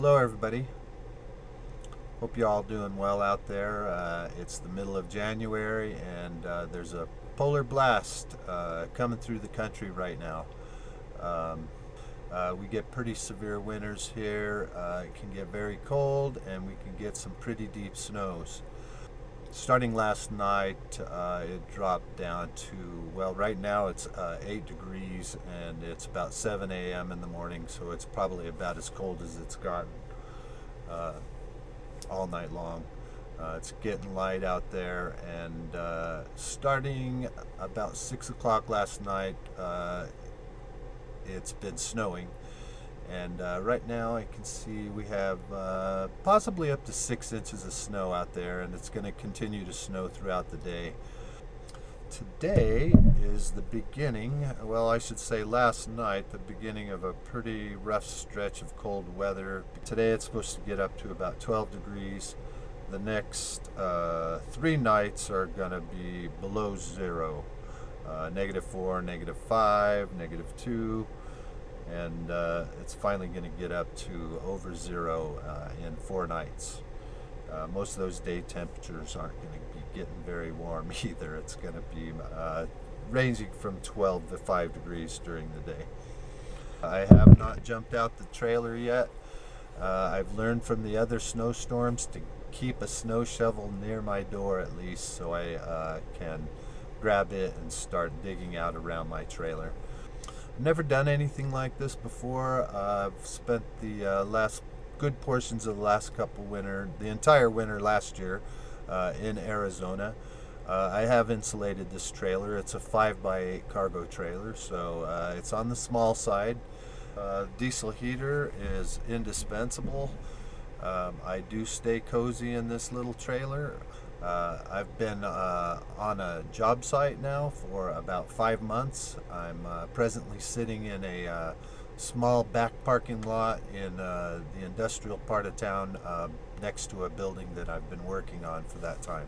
Hello everybody. Hope you all doing well out there. It's the middle of January and there's a polar blast coming through the country right now. Um, we get pretty severe winters here. It can get very cold and we can get some pretty deep snows. Starting last night, it dropped down to, well, right now it's 8 degrees and it's about 7 a.m. in the morning, so it's probably about as cold as it's gotten all night long. It's getting light out there, and starting about 6 o'clock last night, it's been snowing. And right now I can see we have possibly up to 6 inches of snow out there, and it's going to continue to snow throughout the day. Today is the beginning, well, I should say last night, the beginning of a pretty rough stretch of cold weather. Today it's supposed to get up to about 12 degrees. The next 3 nights are going to be below zero. -4, -5, -2. And it's finally going to get up to over zero in 4 nights. Most of those day temperatures aren't going to be getting very warm either. It's going to be ranging from 12 to 5 degrees during the day. I have not jumped out the trailer yet. I've learned from the other snowstorms to keep a snow shovel near my door at least, so I can grab it and start digging out around my trailer. Never done anything like this before. I've spent the last good portions of the last couple the entire winter last year in Arizona. I have insulated this trailer. It's a 5x8 cargo trailer, so it's on the small side. Diesel heater is indispensable. I do stay cozy in this little trailer. I've been on a job site now for about 5 months. I'm presently sitting in a small back parking lot in the industrial part of town next to a building that I've been working on for that time.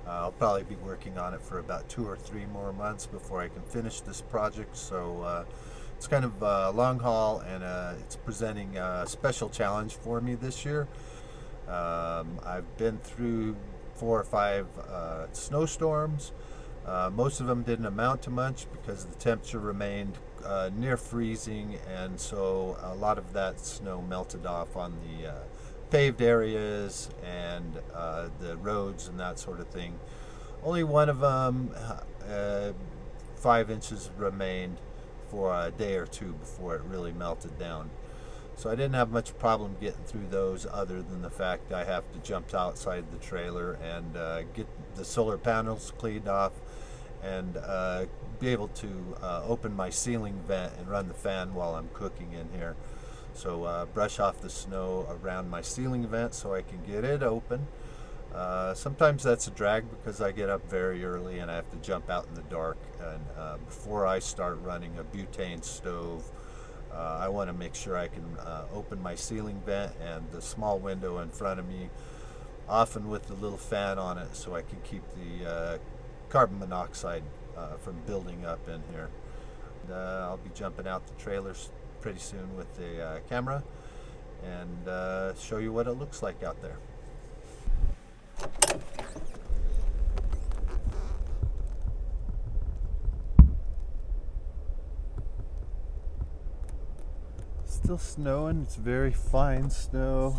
I'll probably be working on it for about 2 or 3 more months before I can finish this project, so it's kind of a long haul, and it's presenting a special challenge for me this year. I've been through 4 or 5 snowstorms. Most of them didn't amount to much because the temperature remained near freezing, and so a lot of that snow melted off on the paved areas and the roads and that sort of thing. Only one of them, 5 inches, remained for a day or two before it really melted down. So I didn't have much problem getting through those, other than the fact I have to jump outside the trailer and get the solar panels cleaned off and be able to open my ceiling vent and run the fan while I'm cooking in here. So brush off the snow around my ceiling vent so I can get it open. Sometimes that's a drag because I get up very early and I have to jump out in the dark, and before I start running a butane stove, I want to make sure I can open my ceiling vent and the small window in front of me, often with the little fan on it, so I can keep the carbon monoxide from building up in here. I'll be jumping out the trailers pretty soon with the camera and show you what it looks like out there. Still snowing. It's very fine snow.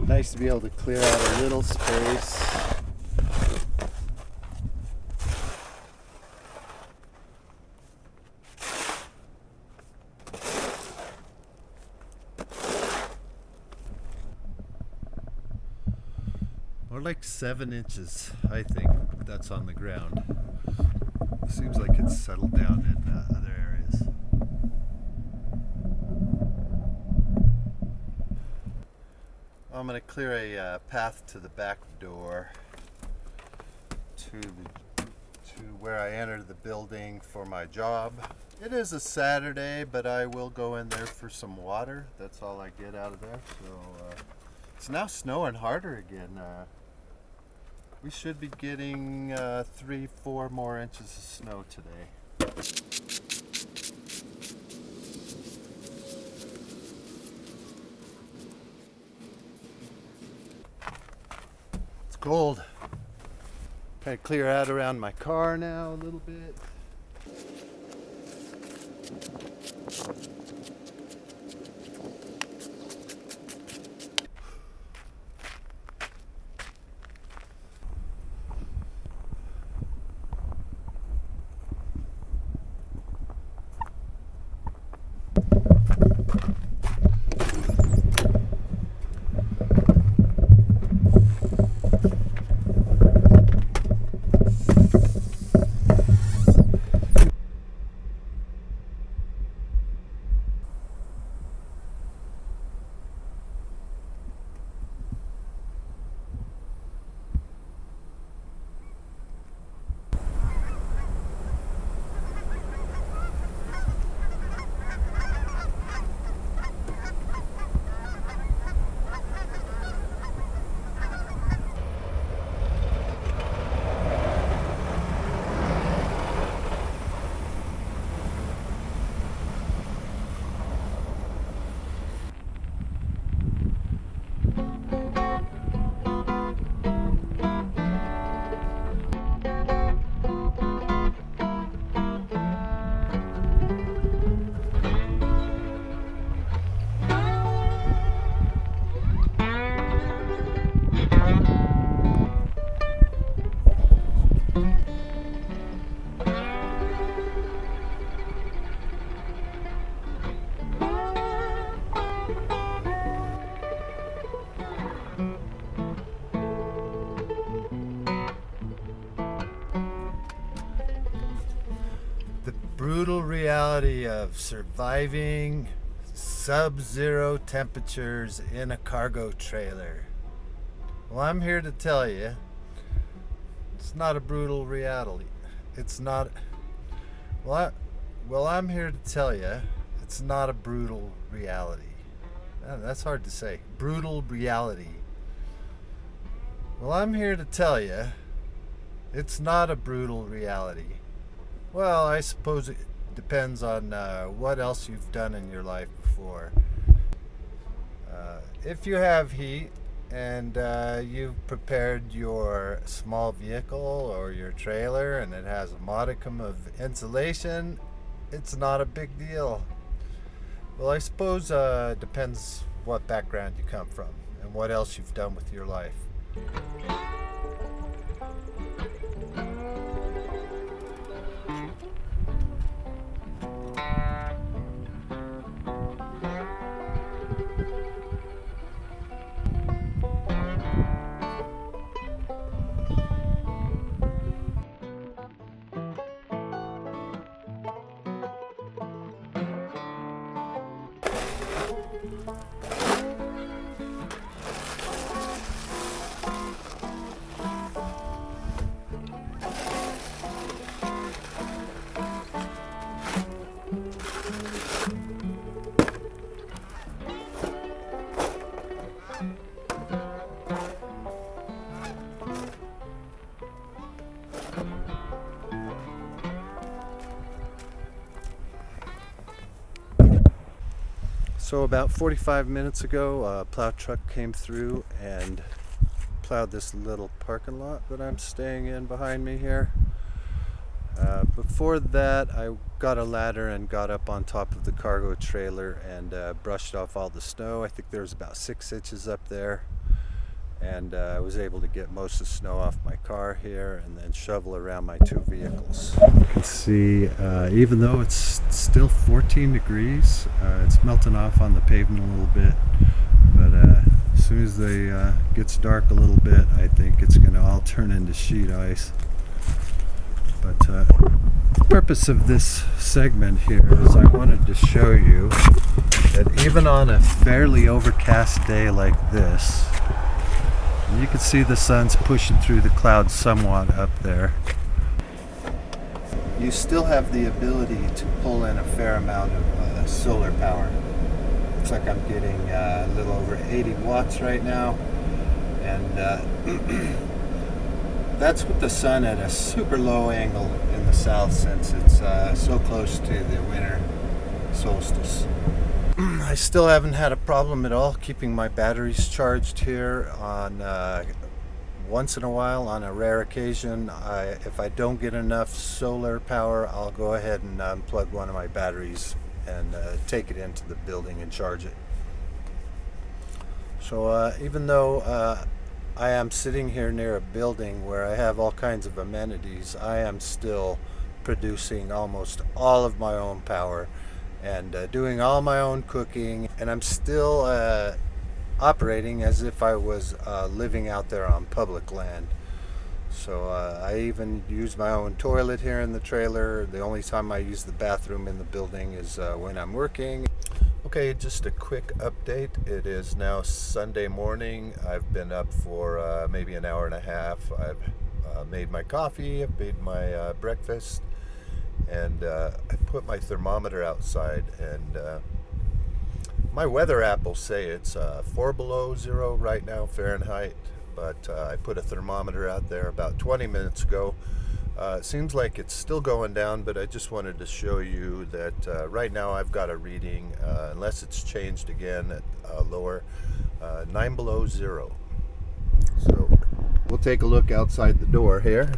Nice to be able to clear out a little space. More like 7 inches, I think, that's on the ground. Seems like it's settled down in other areas. I'm going to clear a path to the back door to where I entered the building for my job. It is a Saturday, but I will go in there for some water. That's all I get out of there. So it's now snowing harder again. We should be getting 3-4 more inches of snow today. It's cold. Kind of clear out around my car now a little bit. Brutal reality of surviving sub-zero temperatures in a cargo trailer. Well, I'm here to tell you, it's not a brutal reality. It's not. I'm here to tell you, it's not a brutal reality. That's hard to say. Brutal reality. Well, I'm here to tell you, it's not a brutal reality. Well, I suppose it depends on what else you've done in your life before. If you have heat and you've prepared your small vehicle or your trailer and it has a modicum of insulation, it's not a big deal. Well, I suppose it depends what background you come from and what else you've done with your life. So about 45 minutes ago, a plow truck came through and plowed this little parking lot that I'm staying in behind me here. Before that, I got a ladder and got up on top of the cargo trailer and brushed off all the snow. I think there was about 6 inches up there, and I was able to get most of the snow off my car here and then shovel around my 2 vehicles. You can see, even though it's still 14 degrees, it's melting off on the pavement a little bit, but as soon as it gets dark a little bit, I think it's going to all turn into sheet ice. But the purpose of this segment here is I wanted to show you that even on a fairly overcast day like this, And you can see the sun's pushing through the clouds somewhat up there. You still have the ability to pull in a fair amount of solar power. Looks like I'm getting a little over 80 watts right now, and that's with the sun at a super low angle in the south, since it's so close to the winter solstice. I still haven't had a problem at all keeping my batteries charged here. On once in a while, on a rare occasion, if I don't get enough solar power, I'll go ahead and unplug one of my batteries and take it into the building and charge it. So even though I am sitting here near a building where I have all kinds of amenities, I am still producing almost all of my own power and doing all my own cooking, and I'm still operating as if I was living out there on public land. So I even use my own toilet here in the trailer. The only time I use the bathroom in the building is when I'm working. Okay, just a quick update. It is now Sunday morning. I've been up for maybe an hour and a half. I've made my coffee, I've made my breakfast, and I put my thermometer outside, and my weather app will say it's 4 below zero right now Fahrenheit, but I put a thermometer out there about 20 minutes ago. It seems like it's still going down, but I just wanted to show you that right now I've got a reading, unless it's changed again, at lower, 9 below zero. So we'll take a look outside the door here.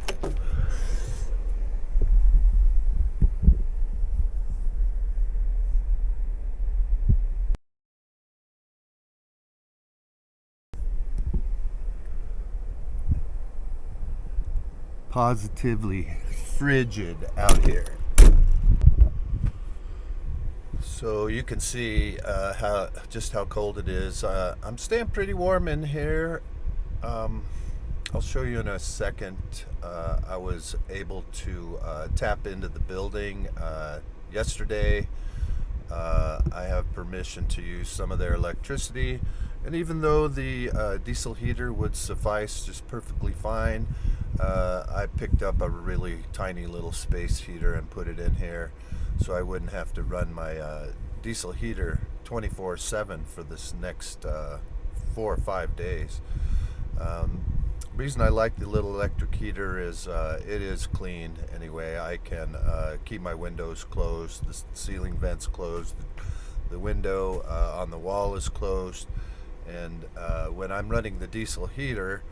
Positively frigid out here. So you can see just how cold it is. I'm staying pretty warm in here. I'll show you in a second. I was able to tap into the building yesterday. I have permission to use some of their electricity, and even though the diesel heater would suffice just perfectly fine, I picked up a really tiny little space heater and put it in here so I wouldn't have to run my diesel heater 24/7 for this next 4 or 5 days. Reason I like the little electric heater is it is clean anyway. I can keep my windows closed, the ceiling vents closed, the window on the wall is closed, and when I'm running the diesel heater,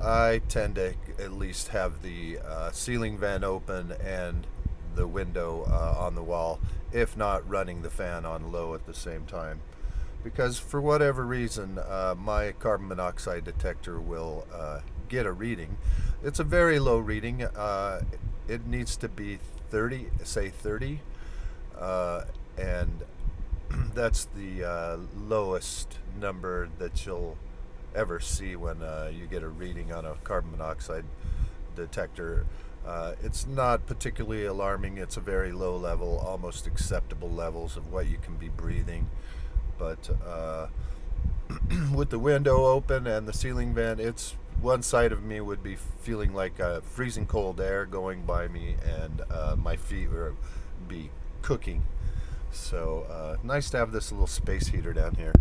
I tend to at least have the ceiling vent open and the window on the wall, if not running the fan on low at the same time. Because for whatever reason, my carbon monoxide detector will get a reading. It's a very low reading. It needs to be 30, say 30, and that's the lowest number that you'll ever see when you get a reading on a carbon monoxide detector. It's not particularly alarming. It's a very low level, almost acceptable levels of what you can be breathing. But with the window open and the ceiling vent, it's one side of me would be feeling like freezing cold air going by me, and my feet would be cooking. So nice to have this little space heater down here.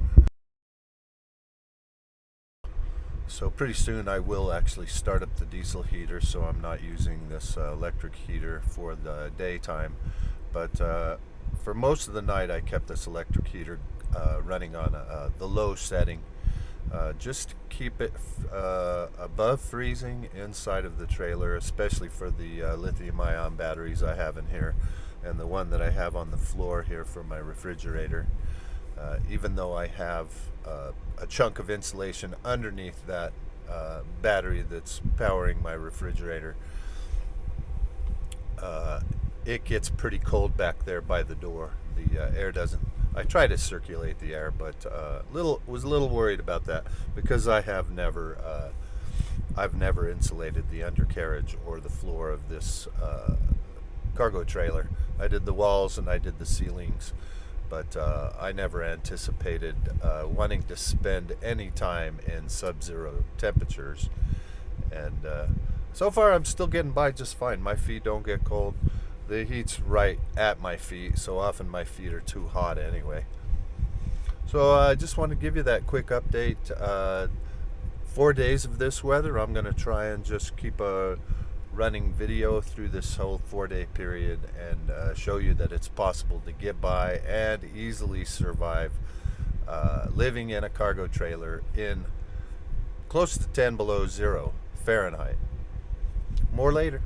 So pretty soon I will actually start up the diesel heater, so I'm not using this electric heater for the daytime. But for most of the night I kept this electric heater running on the low setting. Just to keep it above freezing inside of the trailer, especially for the lithium-ion batteries I have in here, and the one that I have on the floor here for my refrigerator. Even though I have a chunk of insulation underneath that battery that's powering my refrigerator, it gets pretty cold back there by the door. The air doesn't. I try to circulate the air, but was a little worried about that because I've never insulated the undercarriage or the floor of this cargo trailer. I did the walls and I did the ceilings, but I never anticipated wanting to spend any time in sub-zero temperatures. And so far I'm still getting by just fine. My feet don't get cold. The heat's right at my feet, so often my feet are too hot anyway. So I just want to give you that quick update. 4 days of this weather. I'm going to try and just keep a running video through this whole 4-day period and show you that it's possible to get by and easily survive living in a cargo trailer in close to 10 below zero Fahrenheit. More later.